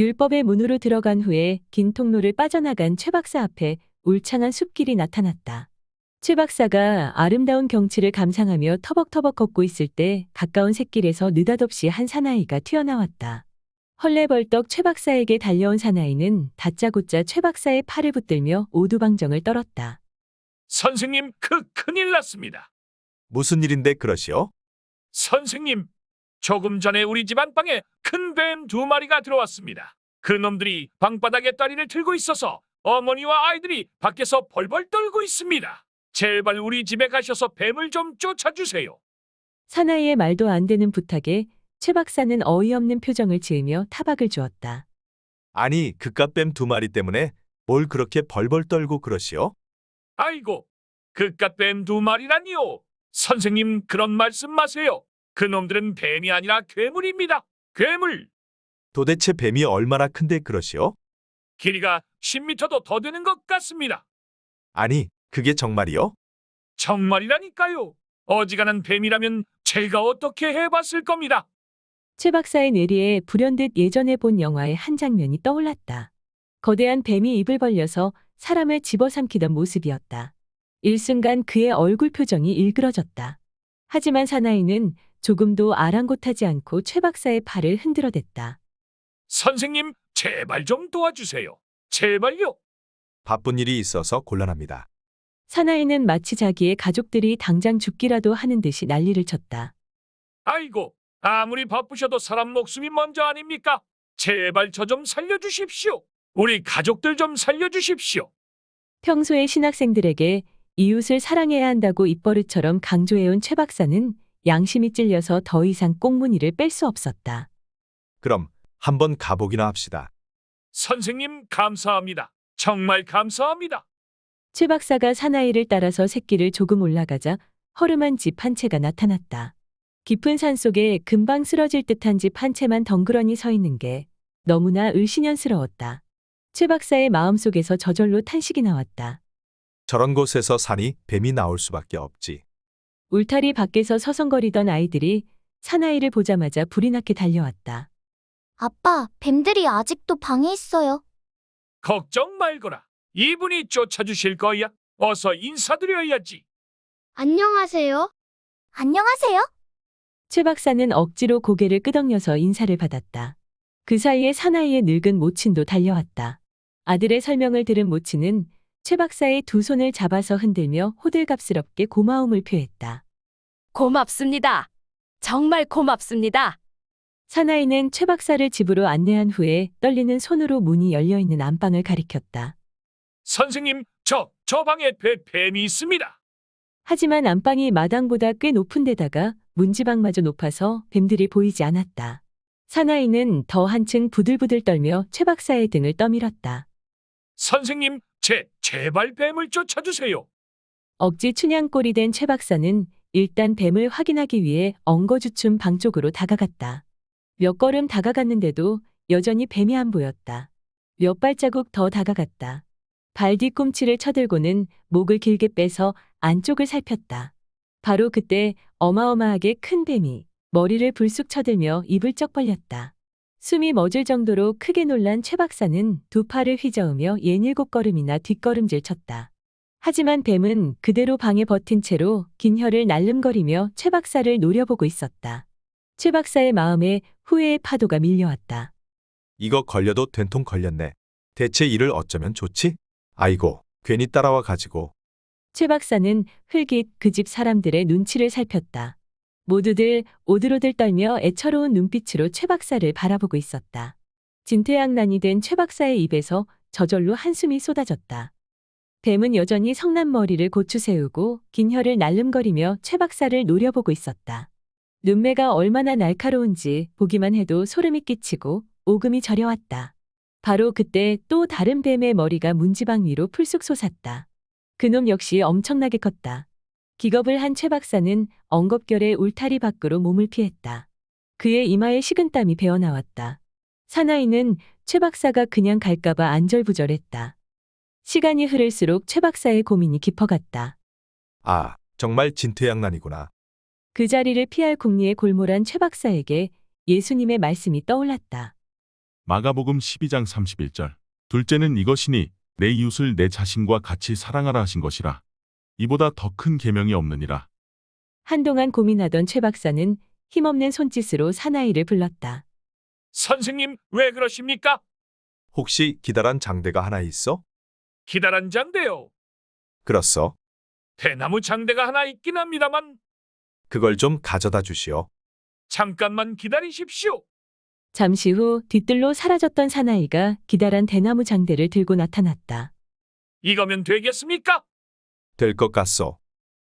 율법의 문으로 들어간 후에 긴 통로를 빠져나간 최 박사 앞에 울창한 숲길이 나타났다. 최 박사가 아름다운 경치를 감상하며 터벅터벅 걷고 있을 때 가까운 샛길에서 느닷없이 한 사나이가 튀어나왔다. 헐레벌떡 최 박사에게 달려온 사나이는 다짜고짜 최 박사의 팔을 붙들며 오두방정을 떨었다. 선생님, 큰일 났습니다. 무슨 일인데 그러시오? 선생님, 조금 전에 우리 집 안방에 큰 뱀 2마리가 들어왔습니다. 그 놈들이 방바닥에 다리를 들고 있어서 어머니와 아이들이 밖에서 벌벌 떨고 있습니다. 제발 우리 집에 가셔서 뱀을 좀 쫓아주세요. 사나이의 말도 안 되는 부탁에 최 박사는 어이없는 표정을 지으며 타박을 주었다. 아니, 그깟 뱀 2마리 때문에 뭘 그렇게 벌벌 떨고 그러시오? 아이고, 그깟 뱀 2마리라니요. 선생님, 그런 말씀 마세요. 그 놈들은 뱀이 아니라 괴물입니다. 괴물. 도대체 뱀이 얼마나 큰데 그러시오? 길이가 10m도 더 되는 것 같습니다. 아니, 그게 정말이요? 정말이라니까요. 어지간한 뱀이라면 제가 어떻게 해봤을 겁니다. 최 박사의 뇌리에 불현듯 예전에 본 영화의 한 장면이 떠올랐다. 거대한 뱀이 입을 벌려서 사람을 집어삼키던 모습이었다. 일순간 그의 얼굴 표정이 일그러졌다. 하지만 사나이는 조금도 아랑곳하지 않고 최 박사의 팔을 흔들어댔다. 선생님, 제발 좀 도와주세요. 제발요. 바쁜 일이 있어서 곤란합니다. 사나이는 마치 자기의 가족들이 당장 죽기라도 하는 듯이 난리를 쳤다. 아이고, 아무리 바쁘셔도 사람 목숨이 먼저 아닙니까? 제발 저 좀 살려주십시오. 우리 가족들 좀 살려주십시오. 평소에 신학생들에게 이웃을 사랑해야 한다고 입버릇처럼 강조해온 최 박사는 양심이 찔려서 더 이상 꽁무니를 뺄 수 없었다. 그럼 한번 가보기나 합시다. 선생님, 감사합니다. 정말 감사합니다. 최 박사가 사나이를 따라서 샛길을 조금 올라가자 허름한 집 한 채가 나타났다. 깊은 산 속에 금방 쓰러질 듯한 집 한 채만 덩그러니 서 있는 게 너무나 을씨년스러웠다. 최 박사의 마음속에서 저절로 탄식이 나왔다. 저런 곳에서 사니 뱀이 나올 수밖에 없지. 울타리 밖에서 서성거리던 아이들이 사나이를 보자마자 불이 나게 달려왔다. 아빠, 뱀들이 아직도 방에 있어요. 걱정 말거라. 이분이 쫓아주실 거야. 어서 인사드려야지. 안녕하세요. 안녕하세요. 최 박사는 억지로 고개를 끄덕여서 인사를 받았다. 그 사이에 사나이의 늙은 모친도 달려왔다. 아들의 설명을 들은 모친은 최 박사의 두 손을 잡아서 흔들며 호들갑스럽게 고마움을 표했다. 고맙습니다. 정말 고맙습니다. 사나이는 최 박사를 집으로 안내한 후에 떨리는 손으로 문이 열려있는 안방을 가리켰다. 선생님, 저 방에 뱀이 있습니다. 하지만 안방이 마당보다 꽤 높은 데다가 문지방마저 높아서 뱀들이 보이지 않았다. 사나이는 더 한층 부들부들 떨며 최 박사의 등을 떠밀었다. 선생님, 제발 뱀을 쫓아주세요. 억지 춘향꼴이 된 최 박사는 일단 뱀을 확인하기 위해 엉거주춤 방 쪽으로 다가갔다. 몇 걸음 다가갔는데도 여전히 뱀이 안 보였다. 몇 발자국 더 다가갔다. 발 뒤꿈치를 쳐들고는 목을 길게 빼서 안쪽을 살폈다. 바로 그때 어마어마하게 큰 뱀이 머리를 불쑥 쳐들며 입을 쩍 벌렸다. 숨이 멎을 정도로 크게 놀란 최 박사는 두 팔을 휘저으며 67걸음이나 뒷걸음질 쳤다. 하지만 뱀은 그대로 방에 버틴 채로 긴 혀를 날름거리며 최 박사를 노려보고 있었다. 최 박사의 마음에 후회의 파도가 밀려왔다. 이거 걸려도 된통 걸렸네. 대체 이를 어쩌면 좋지? 아이고, 괜히 따라와 가지고. 최 박사는 흘깃 그 집 사람들의 눈치를 살폈다. 모두들 오들오들 떨며 애처로운 눈빛으로 최 박사를 바라보고 있었다. 진퇴양난이 된 최 박사의 입에서 저절로 한숨이 쏟아졌다. 뱀은 여전히 성난 머리를 고추 세우고 긴 혀를 날름거리며 최 박사를 노려보고 있었다. 눈매가 얼마나 날카로운지 보기만 해도 소름이 끼치고 오금이 저려왔다. 바로 그때 또 다른 뱀의 머리가 문지방 위로 풀쑥 솟았다. 그놈 역시 엄청나게 컸다. 기겁을 한 최 박사는 엉겁결에 울타리 밖으로 몸을 피했다. 그의 이마에 식은땀이 배어나왔다. 사나이는 최 박사가 그냥 갈까봐 안절부절했다. 시간이 흐를수록 최 박사의 고민이 깊어갔다. 아, 정말 진퇴양난이구나. 그 자리를 피할 궁리에 골몰한 최 박사에게 예수님의 말씀이 떠올랐다. 마가복음 12장 31절. 둘째는 이것이니 내 이웃을 내 자신과 같이 사랑하라 하신 것이라. 이보다 더 큰 계명이 없느니라. 한동안 고민하던 최 박사는 힘없는 손짓으로 사나이를 불렀다. 선생님, 왜 그러십니까? 혹시 기다란 장대가 하나 있어? 기다란 장대요. 그렇소. 대나무 장대가 하나 있긴 합니다만 그걸 좀 가져다 주시오. 잠깐만 기다리십시오. 잠시 후 뒤뜰로 사라졌던 사나이가 기다란 대나무 장대를 들고 나타났다. 이거면 되겠습니까? 될 것 같소.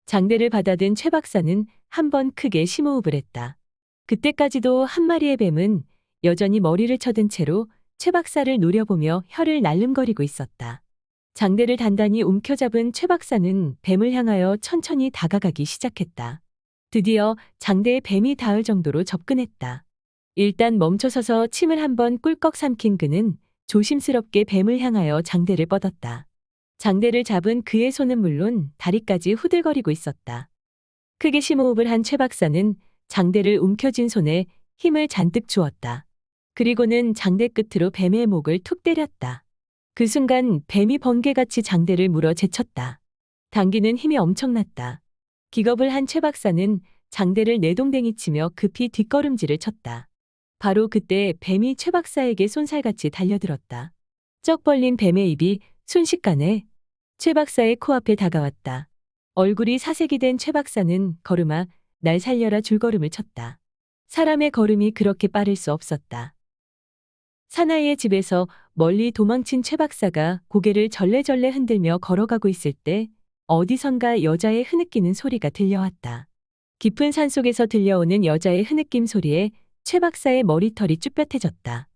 장대를 받아든 최 박사는 한 번 크게 심호흡을 했다. 그때까지도 한 마리의 뱀은 여전히 머리를 쳐든 채로 최 박사를 노려보며 혀를 날름거리고 있었다. 장대를 단단히 움켜잡은 최 박사는 뱀을 향하여 천천히 다가가기 시작했다. 드디어 장대에 뱀이 닿을 정도로 접근했다. 일단 멈춰서서 침을 한번 꿀꺽 삼킨 그는 조심스럽게 뱀을 향하여 장대를 뻗었다. 장대를 잡은 그의 손은 물론 다리까지 후들거리고 있었다. 크게 심호흡을 한 최 박사는 장대를 움켜쥔 손에 힘을 잔뜩 주었다. 그리고는 장대 끝으로 뱀의 목을 툭 때렸다. 그 순간 뱀이 번개같이 장대를 물어 제쳤다. 당기는 힘이 엄청났다. 기겁을 한 최 박사는 장대를 내동댕이 치며 급히 뒷걸음질을 쳤다. 바로 그때 뱀이 최 박사에게 쏜살같이 달려들었다. 쩍 벌린 뱀의 입이 순식간에 최 박사의 코앞에 다가왔다. 얼굴이 사색이 된 최 박사는 걸음아 날 살려라 줄걸음을 쳤다. 사람의 걸음이 그렇게 빠를 수 없었다. 사나이의 집에서 멀리 도망친 최 박사가 고개를 절레절레 흔들며 걸어가고 있을 때 어디선가 여자의 흐느끼는 소리가 들려왔다. 깊은 산속에서 들려오는 여자의 흐느낌 소리에 최 박사의 머리털이 쭈뼛해졌다.